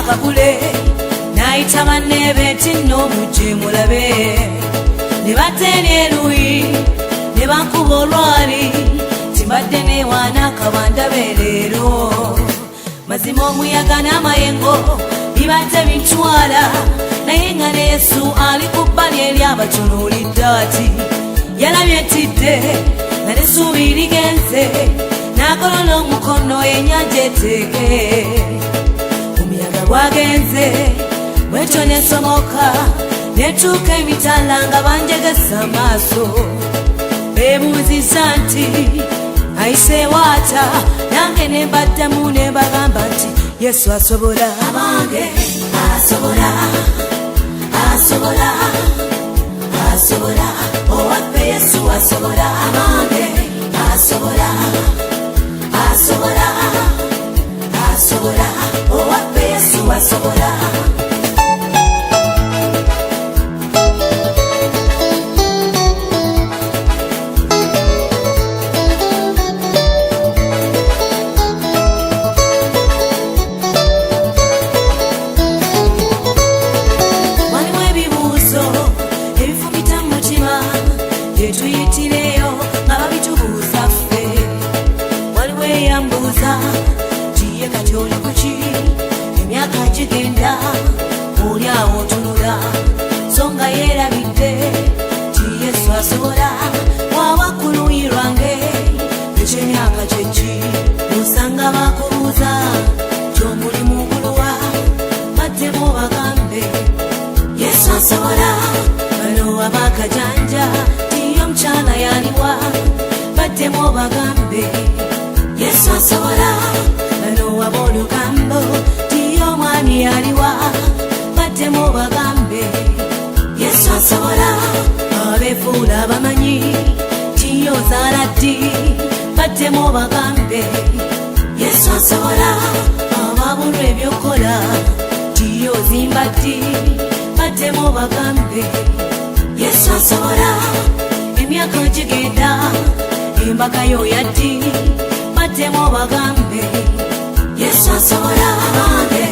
akakule n'ayita banne be nti nno mujje mulabe ne bateera eruyi ne bankuba olwali timbadde neewaana akabandabe leero mazima omuyaga n'amayengo bibadde bintwala naye nga ne Yesu ali ku bbali eri abatunuulidde ati yalabye ntidde nga n'essuubi ligenze n'agolola omukono ennyanja eteeke omuyaga gwagenze bwetyo nesomoka netuuka emitala nga banjegesa amaaso beebuuziza nti ayiseewaata nange ne mbaddemu ne mbagamba nti Yesu asobola abange asobola asobola asobola owaffe Yesu asobola abange asobola asobola asobola owaffe Yesu asobola tuyitireyo nga babitubuuza ffe waliwo eyambuuza tiye kati oli kuki emyaka gigenda oli awo otunula so nga yeerabidde ti Yesu asobola waba ku luuyi lwange ekyemyaka kyeki osanga bakubuuza tyomulimu guluwa baddemu bagambe Yesu asobola bano abakajanja omukyala yaliwa baddemu bagambe Yesu asobola bano ab'olugambo tiyo omwami yaliwa baddemu bagambe Yesu asobola abeefuula abamanyi tiyo ozaala ddi baddemu bagambe Yesu asobola ababulwa ebyokola tiyo ozimba ddi baddemu bagambe Yesu asobola emyaka gigenda embaga yo yaddi baddemu bagambe Yesu asobola abange